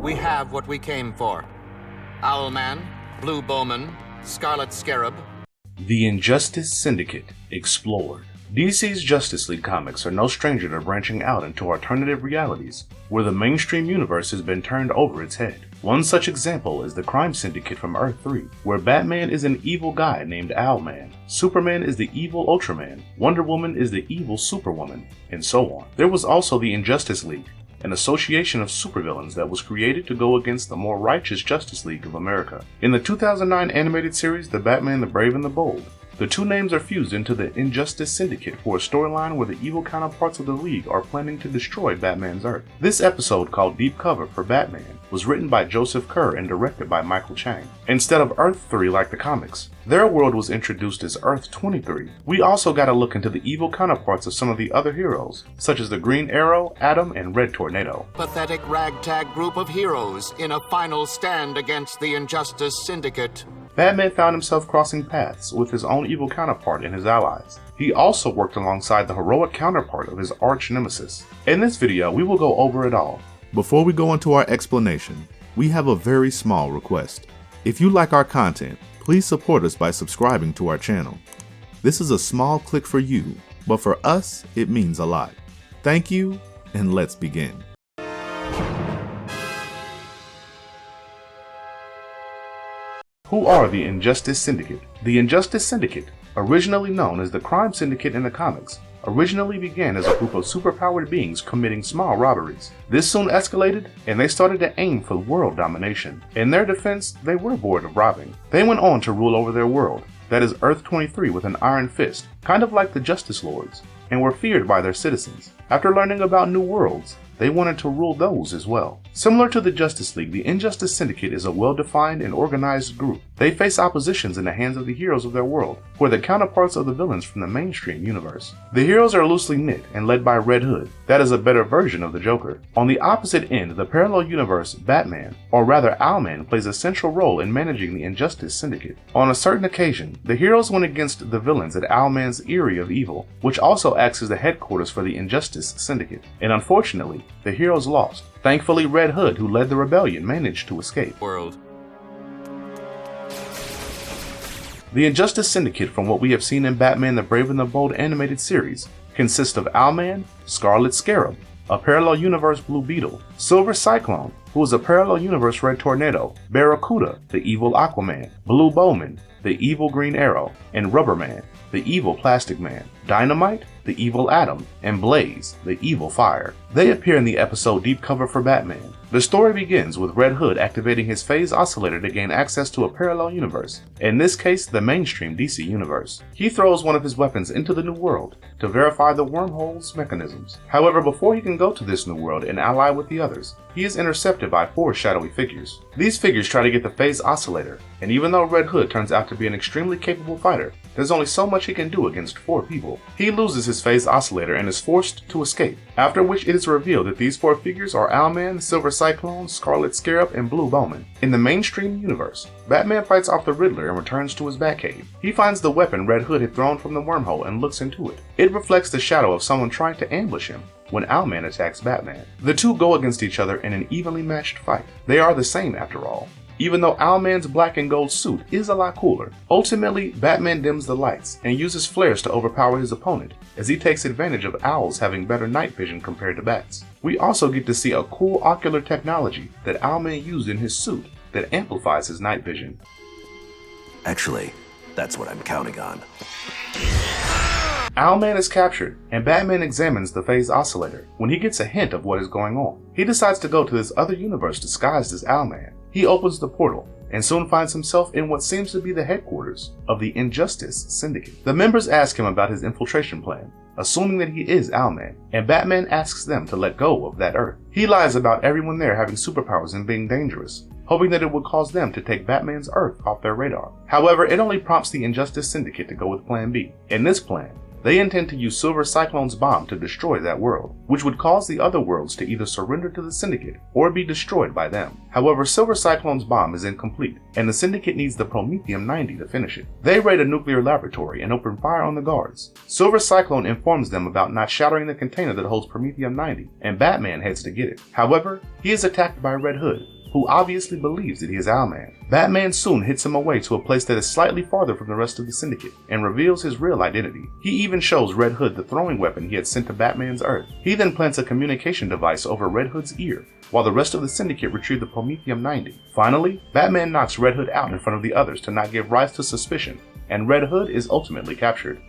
we have what we came for. Owlman, Blue Bowman, Scarlet Scarab. The Injustice Syndicate explored. DC's Justice League comics are no stranger to branching out into alternative realities, where the mainstream universe has been turned over its head. One such example is the Crime Syndicate from Earth 3, where Batman is an evil guy named Owlman, Superman is the evil Ultraman, Wonder Woman is the evil Superwoman, and so on. There was also the Injustice League, an association of supervillains that was created to go against the more righteous Justice League of America. In the 2009 animated series The Batman, the Brave and the Bold, the two names are fused into the Injustice Syndicate for a storyline where the evil counterparts of the League are planning to destroy Batman's Earth. This episode, called Deep Cover for Batman, was written by Joseph Kerr and directed by Michael Chang. Instead of Earth 3 like the comics, their world was introduced as Earth 23. We also got a look into the evil counterparts of some of the other heroes, such as the Green Arrow, Atom, and Red Tornado. Pathetic ragtag group of heroes in a final stand against the Injustice Syndicate. Batman found himself crossing paths with his own evil counterpart and his allies. He also worked alongside the heroic counterpart of his arch nemesis. In this video, we will go over it all. Before we go into our explanation, we have a very small request. If you like our content, please support us by subscribing to our channel. This is a small click for you, but for us, it means a lot. Thank you, and let's begin. Who are the Injustice Syndicate? The Injustice Syndicate, originally known as the Crime Syndicate in the comics, originally began as a group of superpowered beings committing small robberies. This soon escalated, and they started to aim for world domination. In their defense, they were bored of robbing. They went on to rule over their world, that is Earth 23, with an iron fist, kind of like the Justice Lords, and were feared by their citizens. After learning about new worlds, they wanted to rule those as well. Similar to the Justice League, the Injustice Syndicate is a well-defined and organized group. They face oppositions in the hands of the heroes of their world, who are the counterparts of the villains from the mainstream universe. The heroes are loosely knit and led by Red Hood, that is a better version of the Joker. On the opposite end, the parallel universe, Batman, or rather Owlman, plays a central role in managing the Injustice Syndicate. On a certain occasion, the heroes went against the villains at Owlman's Eyrie of Evil, which also acts as the headquarters for the Injustice Syndicate, and unfortunately, the heroes lost. Thankfully, Red Hood, who led the rebellion, managed to escape. World. The Injustice Syndicate, from what we have seen in Batman the Brave and the Bold animated series, consists of Owlman, Scarlet Scarab, a parallel universe Blue Beetle, Silver Cyclone, who is a parallel universe Red Tornado, Barracuda, the evil Aquaman, Blue Bowman, the evil Green Arrow, and Rubberman, the evil Plastic Man, Dynamite, the evil Atom, and Blaze, the evil Fire. They appear in the episode Deep Cover for Batman. The story begins with Red Hood activating his phase oscillator to gain access to a parallel universe, in this case the mainstream DC universe. He throws one of his weapons into the new world to verify the wormhole's mechanisms. However, before he can go to this new world and ally with the others, he is intercepted by 4 shadowy figures. These figures try to get the phase oscillator, and even though Red Hood turns out to be an extremely capable fighter, there's only so much he can do against 4 people. He loses his phase oscillator and is forced to escape, after which it is revealed that these 4 figures are Owlman, Silver Cyclone, Scarlet Scarab, and Blue Bowman. In the mainstream universe, Batman fights off the Riddler and returns to his Batcave. He finds the weapon Red Hood had thrown from the wormhole and looks into it. It reflects the shadow of someone trying to ambush him when Owlman attacks Batman. The two go against each other in an evenly matched fight. They are the same after all, even though Owlman's black and gold suit is a lot cooler. Ultimately, Batman dims the lights and uses flares to overpower his opponent, as he takes advantage of owls having better night vision compared to bats. We also get to see a cool ocular technology that Owlman used in his suit that amplifies his night vision. Actually, that's what I'm counting on. Owlman is captured, and Batman examines the phase oscillator. When he gets a hint of what is going on, he decides to go to this other universe disguised as Owlman. He opens the portal, and soon finds himself in what seems to be the headquarters of the Injustice Syndicate. The members ask him about his infiltration plan, assuming that he is Owlman, and Batman asks them to let go of that Earth. He lies about everyone there having superpowers and being dangerous, hoping that it would cause them to take Batman's Earth off their radar. However, it only prompts the Injustice Syndicate to go with Plan B. In this plan, they intend to use Silver Cyclone's bomb to destroy that world, which would cause the other worlds to either surrender to the Syndicate or be destroyed by them. However, Silver Cyclone's bomb is incomplete, and the Syndicate needs the Promethium-90 to finish it. They raid a nuclear laboratory and open fire on the guards. Silver Cyclone informs them about not shattering the container that holds Promethium-90, and Batman heads to get it. However, he is attacked by Red Hood, who obviously believes that he is Owlman. Batman soon hits him away to a place that is slightly farther from the rest of the Syndicate and reveals his real identity. He even shows Red Hood the throwing weapon he had sent to Batman's Earth. He then plants a communication device over Red Hood's ear, while the rest of the Syndicate retrieve the Promethium 90. Finally, Batman knocks Red Hood out in front of the others to not give rise to suspicion, and Red Hood is ultimately captured.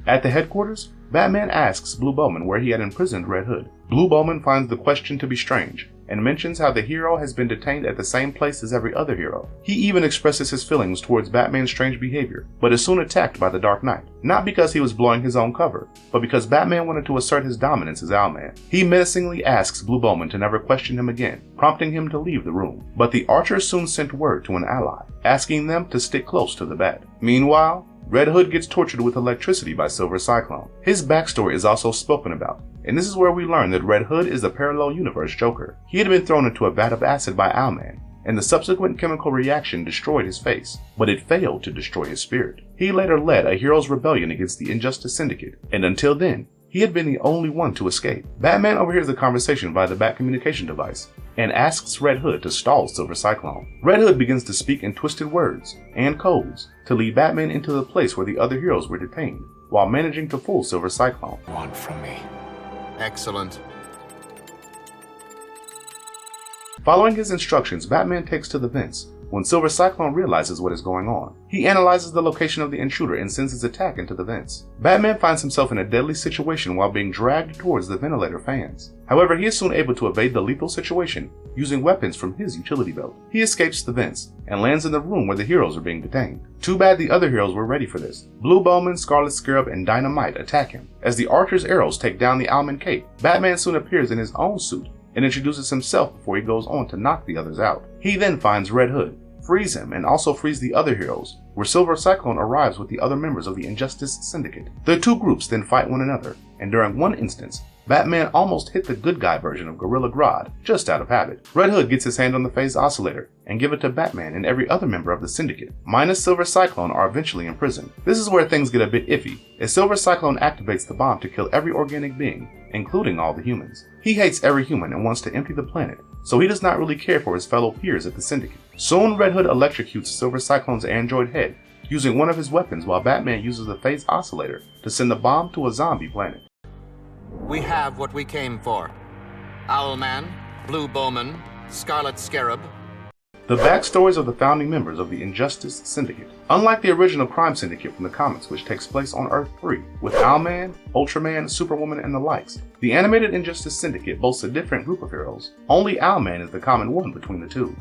At the headquarters, Batman asks Blue Bowman where he had imprisoned Red Hood. Blue Bowman finds the question to be strange, and mentions how the hero has been detained at the same place as every other hero. He even expresses his feelings towards Batman's strange behavior, but is soon attacked by the Dark Knight. Not because he was blowing his own cover, but because Batman wanted to assert his dominance as Owlman. He menacingly asks Blue Bowman to never question him again, prompting him to leave the room. But the Archer soon sent word to an ally, asking them to stick close to the Bat. Meanwhile, Red Hood gets tortured with electricity by Silver Cyclone. His backstory is also spoken about, and this is where we learn that Red Hood is the parallel universe Joker. He had been thrown into a vat of acid by Owlman, and the subsequent chemical reaction destroyed his face, but it failed to destroy his spirit. He later led a hero's rebellion against the Injustice Syndicate, and until then, he had been the only one to escape. Batman overhears the conversation via the Bat communication device, and asks Red Hood to stall Silver Cyclone. Red Hood begins to speak in twisted words and codes to lead Batman into the place where the other heroes were detained, while managing to fool Silver Cyclone. Want from me? Excellent. Following his instructions, Batman takes to the vents when Silver Cyclone realizes what is going on. He analyzes the location of the intruder and sends his attack into the vents. Batman finds himself in a deadly situation while being dragged towards the ventilator fans. However, he is soon able to evade the lethal situation using weapons from his utility belt. He escapes the vents and lands in the room where the heroes are being detained. Too bad the other heroes were ready for this. Blue Bowman, Scarlet Scarab, and Dynamite attack him. As the Archer's arrows take down the Owlman cape, Batman soon appears in his own suit and introduces himself before he goes on to knock the others out. He then finds Red Hood, frees him, and also frees the other heroes, where Silver Cyclone arrives with the other members of the Injustice Syndicate. The two groups then fight one another, and during one instance, Batman almost hit the good guy version of Gorilla Grodd, just out of habit. Red Hood gets his hand on the phase oscillator and give it to Batman and every other member of the Syndicate, minus Silver Cyclone, are eventually imprisoned. This is where things get a bit iffy, as Silver Cyclone activates the bomb to kill every organic being, including all the humans. He hates every human and wants to empty the planet, so he does not really care for his fellow peers at the Syndicate. Soon Red Hood electrocutes Silver Cyclone's android head, using one of his weapons, while Batman uses the phase oscillator to send the bomb to a zombie planet. We have what we came for. Owlman, Blue Bowman, Scarlet Scarab. The backstories of the founding members of the Injustice Syndicate. Unlike the original Crime Syndicate from the comics, which takes place on Earth 3, with Owlman, Ultraman, Superwoman, and the likes, the animated Injustice Syndicate boasts a different group of heroes. Only Owlman is the common one between the two.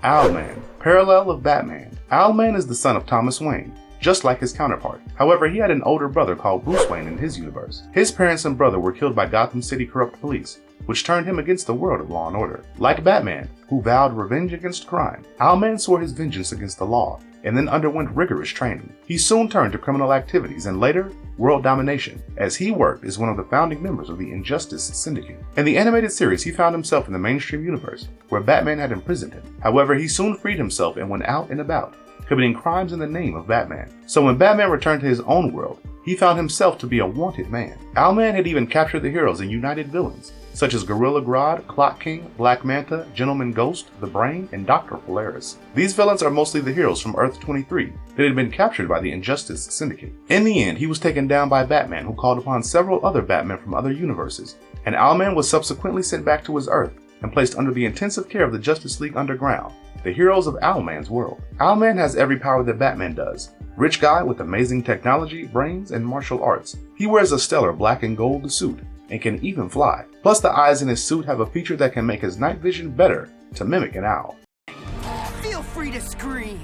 Owlman, parallel of Batman. Owlman is the son of Thomas Wayne, just like his counterpart. However, he had an older brother called Bruce Wayne in his universe. His parents and brother were killed by Gotham City corrupt police, which turned him against the world of law and order. Like Batman, who vowed revenge against crime, Owlman swore his vengeance against the law and then underwent rigorous training. He soon turned to criminal activities and later, world domination, as he worked as one of the founding members of the Injustice Syndicate. In the animated series, he found himself in the mainstream universe, where Batman had imprisoned him. However, he soon freed himself and went out and about, committing crimes in the name of Batman. So when Batman returned to his own world, he found himself to be a wanted man. Owlman had even captured the heroes and united villains, such as Gorilla Grodd, Clock King, Black Manta, Gentleman Ghost, The Brain, and Dr. Polaris. These villains are mostly the heroes from Earth 23 that had been captured by the Injustice Syndicate. In the end, he was taken down by Batman, who called upon several other Batmen from other universes, and Owlman was subsequently sent back to his Earth and placed under the intensive care of the Justice League Underground, the heroes of Owlman's world. Owlman has every power that Batman does. Rich guy with amazing technology, brains, and martial arts. He wears a stellar black and gold suit and can even fly. Plus, the eyes in his suit have a feature that can make his night vision better to mimic an owl. Feel free to scream.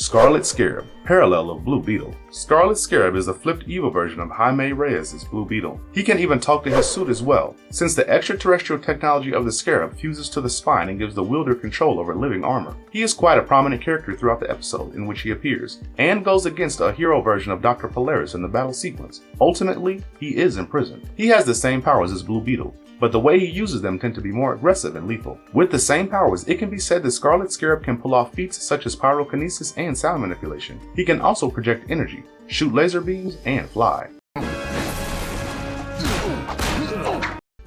Scarlet Scarab, parallel of Blue Beetle. Scarlet Scarab is a flipped evil version of Jaime Reyes' Blue Beetle. He can even talk to his suit as well, since the extraterrestrial technology of the Scarab fuses to the spine and gives the wielder control over living armor. He is quite a prominent character throughout the episode in which he appears, and goes against a hero version of Dr. Polaris in the battle sequence. Ultimately, he is imprisoned. He has the same powers as Blue Beetle, but the way he uses them tend to be more aggressive and lethal. With the same powers, it can be said that Scarlet Scarab can pull off feats such as pyrokinesis and sound manipulation. He can also project energy, shoot laser beams, and fly.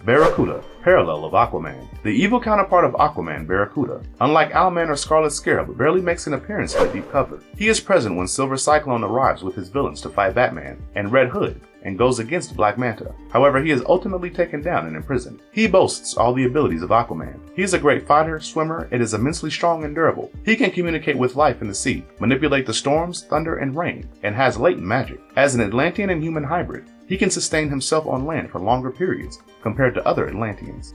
Barracuda, parallel of Aquaman. The evil counterpart of Aquaman, Barracuda, unlike Owlman or Scarlet Scarab, barely makes an appearance in the deep cover. He is present when Silver Cyclone arrives with his villains to fight Batman and Red Hood, and goes against Black Manta. However, he is ultimately taken down and imprisoned. He boasts all the abilities of Aquaman. He is a great fighter, swimmer, and is immensely strong and durable. He can communicate with life in the sea, manipulate the storms, thunder, and rain, and has latent magic. As an Atlantean and human hybrid, he can sustain himself on land for longer periods compared to other Atlanteans.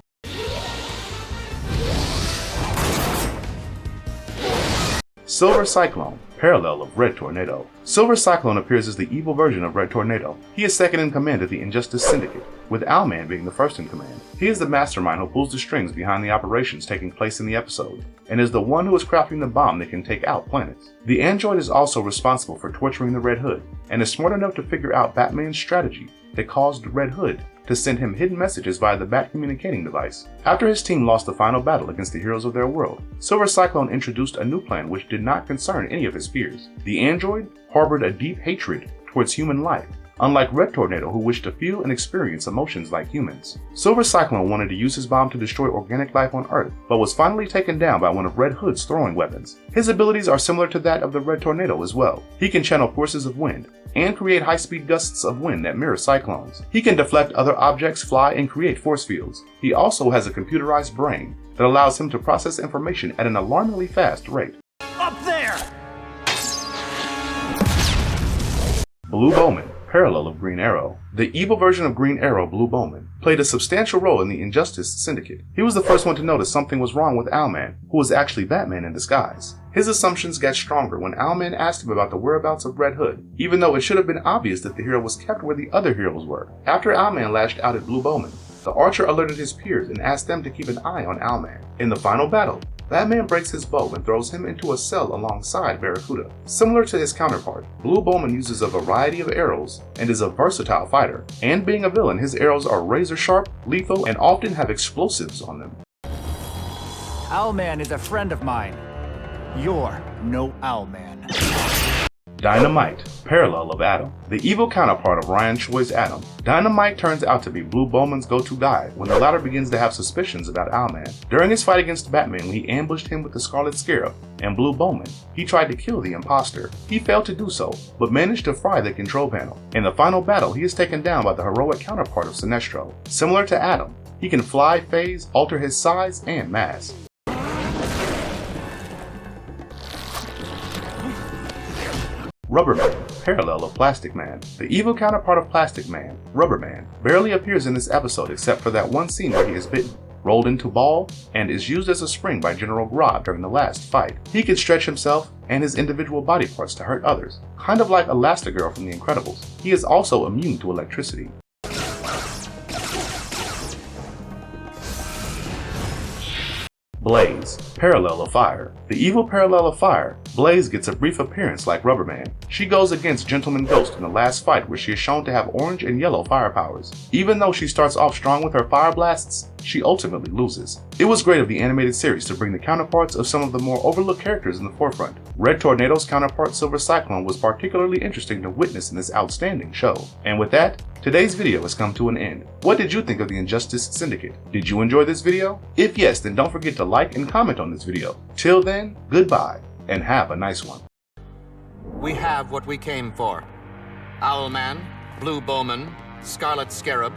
Silver Cyclone, parallel of Red Tornado. Silver Cyclone appears as the evil version of Red Tornado. He is second in command of the Injustice Syndicate, with Owlman being the first in command. He is the mastermind who pulls the strings behind the operations taking place in the episode, and is the one who is crafting the bomb that can take out planets. The android is also responsible for torturing the Red Hood, and is smart enough to figure out Batman's strategy that caused Red Hood to send him hidden messages via the Bat communicating device. After his team lost the final battle against the heroes of their world, Silver Cyclone introduced a new plan which did not concern any of his peers. The android harbored a deep hatred towards human life, unlike Red Tornado, who wished to feel and experience emotions like humans. Silver Cyclone wanted to use his bomb to destroy organic life on Earth, but was finally taken down by one of Red Hood's throwing weapons. His abilities are similar to that of the Red Tornado as well. He can channel forces of wind, and create high-speed gusts of wind that mirror cyclones. He can deflect other objects, fly, and create force fields. He also has a computerized brain that allows him to process information at an alarmingly fast rate. Up there! Blue Bowman, parallel of Green Arrow. The evil version of Green Arrow, Blue Bowman, played a substantial role in the Injustice Syndicate. He was the first one to notice something was wrong with Owlman, who was actually Batman in disguise. His assumptions got stronger when Owlman asked him about the whereabouts of Red Hood, even though it should have been obvious that the hero was kept where the other heroes were. After Owlman lashed out at Blue Bowman, the Archer alerted his peers and asked them to keep an eye on Owlman. In the final battle, Batman breaks his bow and throws him into a cell alongside Barracuda. Similar to his counterpart, Blue Bowman uses a variety of arrows and is a versatile fighter. And being a villain, his arrows are razor sharp, lethal, and often have explosives on them. Owlman is a friend of mine. You're no Owlman. Dynamite, parallel of Atom. The evil counterpart of Ryan Choi's Atom, Dynamite turns out to be Blue Bowman's go-to guy when the latter begins to have suspicions about Owlman. During his fight against Batman, when he ambushed him with the Scarlet Scarab and Blue Bowman, he tried to kill the imposter. He failed to do so, but managed to fry the control panel. In the final battle, he is taken down by the heroic counterpart of Sinestro. Similar to Atom, he can fly, phase, alter his size, and mass. Rubberman, parallel of Plastic Man. The evil counterpart of Plastic Man, Rubberman, barely appears in this episode except for that one scene where he is bitten, rolled into ball, and is used as a spring by General Grodd during the last fight. He can stretch himself and his individual body parts to hurt others, kind of like Elastigirl from The Incredibles. He is also immune to electricity. Blaze, parallel of Fire. The evil parallel of Fire, Blaze gets a brief appearance like Rubberman. She goes against Gentleman Ghost in the last fight where she is shown to have orange and yellow fire powers. Even though she starts off strong with her fire blasts, she ultimately loses. It was great of the animated series to bring the counterparts of some of the more overlooked characters in the forefront. Red Tornado's counterpart Silver Cyclone was particularly interesting to witness in this outstanding show. And with that, today's video has come to an end. What did you think of the Injustice Syndicate? Did you enjoy this video? If yes, then don't forget to like and comment on this video. Till then, goodbye, and have a nice one. We have what we came for. Owlman, Blue Bowman, Scarlet Scarab,